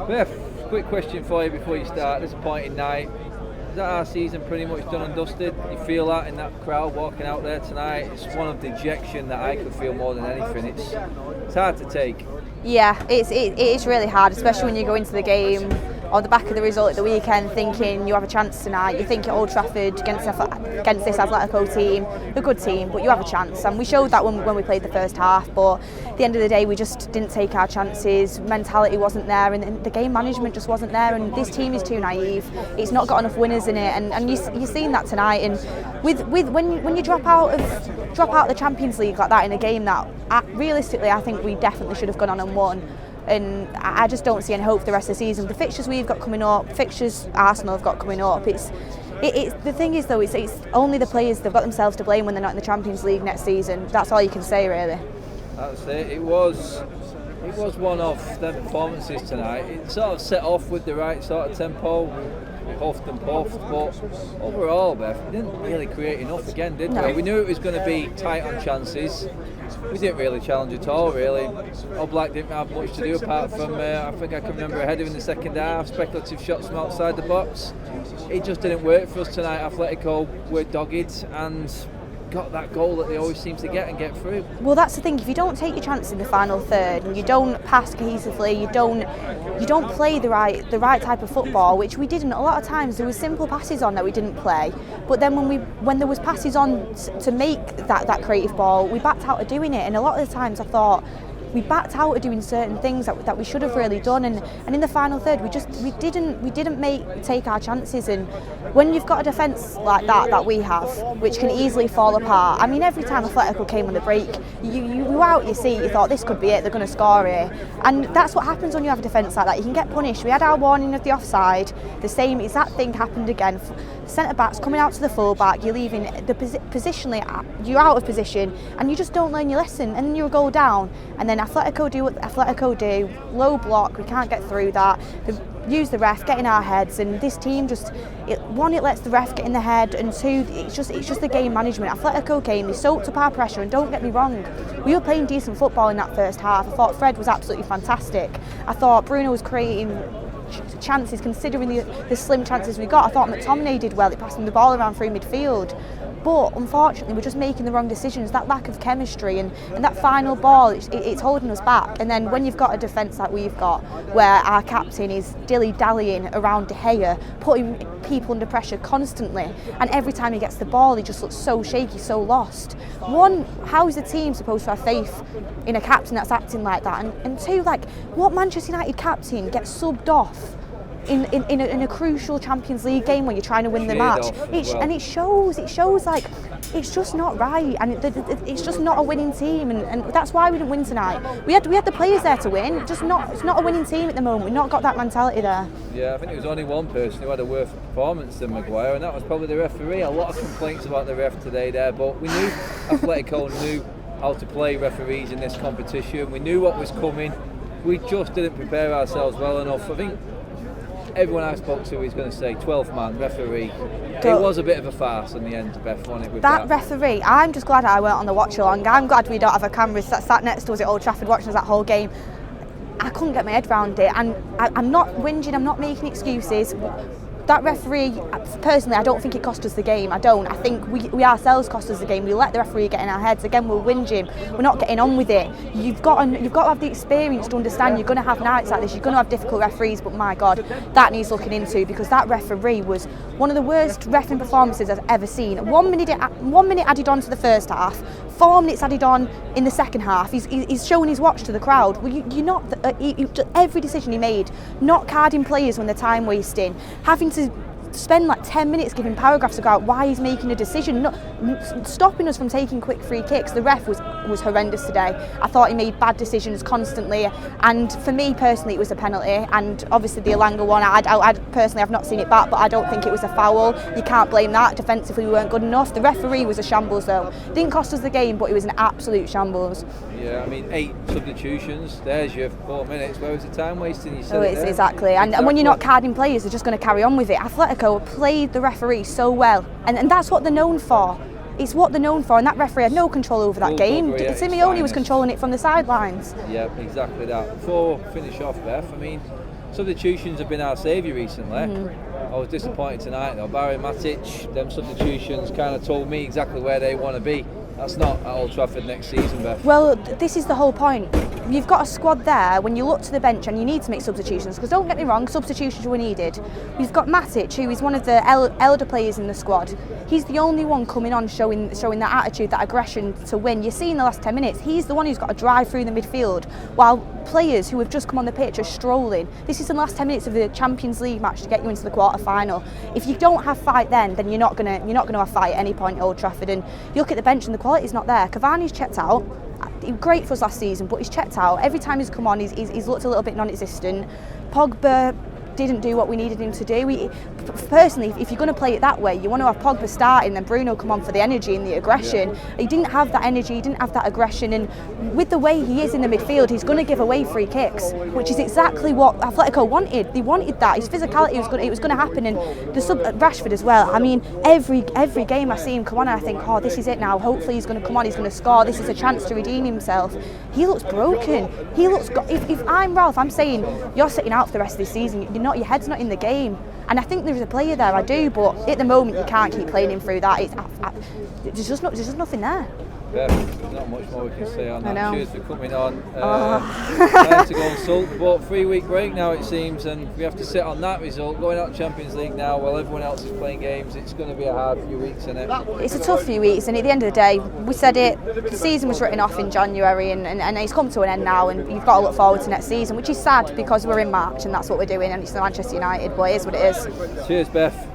Beth, quick question for you before you start. Disappointing night. Is that our season pretty much done and dusted? You feel that in that crowd walking out there tonight? It's one of dejection that I could feel more than anything. It's hard to take. Yeah, it is really hard, especially when you go into the game on the back of the result at the weekend thinking you have a chance tonight. You think at Old Trafford against this Atletico team, a good team, but you have a chance. And we showed that when we played the first half, but at the end of the day we just didn't take our chances. Mentality wasn't there, and the game management just wasn't there, and this team is too naive. It's not got enough winners in it, and you've seen that tonight. And with when you drop out of the Champions League like that in a game that realistically I think we definitely should have gone on and won. And I just don't see any hope for the rest of the season. The fixtures we've got coming up, fixtures Arsenal have got coming up, it's the thing is though, it's only the players. They've got themselves to blame when they're not in the Champions League next season. That's all you can say, really. That's it. It was one of the performances tonight. It sort of set off with the right sort of tempo, puffed and puffed, but overall, Beth, we didn't really create enough again, did we? We knew it was going to be tight on chances. We didn't really challenge at all, really. Oblak didn't have much to do apart from, I think I can remember a header in the second half, speculative shots from outside the box. It just didn't work for us tonight. Atletico were dogged and got that goal that they always seem to get and get through. Well, that's the thing. If you don't take your chance in the final third, and you don't pass cohesively, you don't play the right type of football, which we didn't. A lot of times there was simple passes on that we didn't play, but then when there was passes on to make that creative ball, we backed out of doing it. And a lot of the times I thought we backed out of doing certain things that we should have really done, and in the final third we didn't take our chances. And when you've got a defence like that we have, which can easily fall apart. I mean, every time Atletico came on the break, you were out your seat, you thought this could be it, they're going to score here, and that's what happens when you have a defence like that. You can get punished. We had our warning of the offside, the same exact thing happened again. Centre backs coming out to the full back, you're leaving the positionally, you're out of position, and you just don't learn your lesson, and then you're a goal down, and then Atletico do what Atletico do, low block, we can't get through that. They use the ref, get in our heads, and this team just, one, it lets the ref get in the head, and two, it's just the game management. Atletico came, they soaked up our pressure, and don't get me wrong, we were playing decent football in that first half. I thought Fred was absolutely fantastic. I thought Bruno was creating chances, considering the slim chances we got. I thought McTominay did well, he passed him the ball around through midfield. But unfortunately we're just making the wrong decisions. That lack of chemistry and that final ball, it's holding us back. And then when you've got a defence like we've got, where our captain is dilly-dallying around De Gea, putting people under pressure constantly, and every time he gets the ball he just looks so shaky, so lost. One, how is the team supposed to have faith in a captain that's acting like that? And two, like, what Manchester United captain gets subbed off in a crucial Champions League game when you're trying to win the match? And it shows like it's just not right, and it's just not a winning team, and that's why we didn't win tonight. We had the players there to win, it's not a winning team at the moment. We've not got that mentality there. Yeah, I think there was only one person who had a worse performance than Maguire, and that was probably the referee. A lot of complaints about the ref today there, but we knew Atletico knew how to play referees in this competition. We knew what was coming. We just didn't prepare ourselves well enough. I think everyone I spoke to is going to say 12th man referee. It was a bit of a farce in the end, Beth, wasn't it? With that referee, I'm just glad I weren't on the watch along. I'm glad we don't have a camera that sat next to us at Old Trafford watching us that whole game. I couldn't get my head around it, and I'm not whinging, I'm not making excuses. That referee, personally, I don't think it cost us the game. I don't. I think we ourselves cost us the game. We let the referee get in our heads. Again, we're whinging. We're not getting on with it. You've got to have the experience to understand you're going to have nights like this. You're going to have difficult referees, but my God, that needs looking into, because that referee was one of the worst refereeing performances I've ever seen. 1 minute added on to the first half, 4 minutes added on in the second half. He's showing his watch to the crowd. Well, you're not. Every decision he made, not carding players when they're time wasting, having to spend like 10 minutes giving paragraphs about why he's making a decision, not stopping us from taking quick free kicks. The ref was horrendous today. I thought he made bad decisions constantly, and for me personally it was a penalty. And obviously the Elanga one, I personally have not seen it back, but I don't think it was a foul. You can't blame that. Defensively we weren't good enough. The referee was a shambles though. Didn't cost us the game, but it was an absolute shambles. Yeah, I mean, 8 substitutions, there's your 4 minutes. Where was the time wasting? You said exactly. And when you're not carding players, they're just going to carry on with it. Atletico played the referee so well, and that's what they're known for. It's what they're known for, and that referee had no control over that game. Simeone was controlling it from the sidelines. Yeah, exactly that. Before we finish off, Beth, I mean, substitutions have been our saviour recently. I was disappointed tonight though. Barry, Matic, them substitutions kind of told me exactly where they want to be. That's not at Old Trafford next season, Beth. Well, this is the whole point. You've got a squad there when you look to the bench and you need to make substitutions, because don't get me wrong, substitutions were needed. You've got Matic, who is one of the elder players in the squad. He's the only one coming on showing that attitude, that aggression to win. You see in the last 10 minutes, he's the one who's got to drive through the midfield, while players who have just come on the pitch are strolling. This is the last 10 minutes of the Champions League match to get you into the quarter-final. If you don't have fight then you're not gonna have fight at any point at Old Trafford. And you look at the bench and the quality's not there. Cavani's checked out. He was great for us last season, but he's checked out. Every time he's come on, he's looked a little bit non-existent. Pogba didn't do what we needed him to do. Personally, if you're going to play it that way, you want to have Pogba starting, then Bruno come on for the energy and the aggression. Yeah. He didn't have that energy, he didn't have that aggression, and with the way he is in the midfield, he's going to give away free kicks, which is exactly what Atletico wanted. They wanted that. His physicality was going to happen, and Rashford as well. I mean, every game I see him come on, I think, oh, this is it now. Hopefully he's going to come on, he's going to score. This is a chance to redeem himself. He looks broken. He looks. If I'm Ralph, I'm saying you're sitting out for the rest of this season. Your head's not in the game. And I think there's a player there, I do, but at the moment you can't keep playing him through that. There's just nothing there. Yeah, there's not much more we can say on that. Cheers for coming on. Time to go and sulk, but 3-week break now it seems, and we have to sit on that result. Going out Champions League now while everyone else is playing games, it's going to be a hard few weeks, isn't it? It's a tough few weeks, and at the end of the day, we said it, the season was written off in January, and it's come to an end now, and you've got to look forward to next season, which is sad because we're in March and that's what we're doing, and it's the Manchester United, but it is what it is. Cheers, Beth.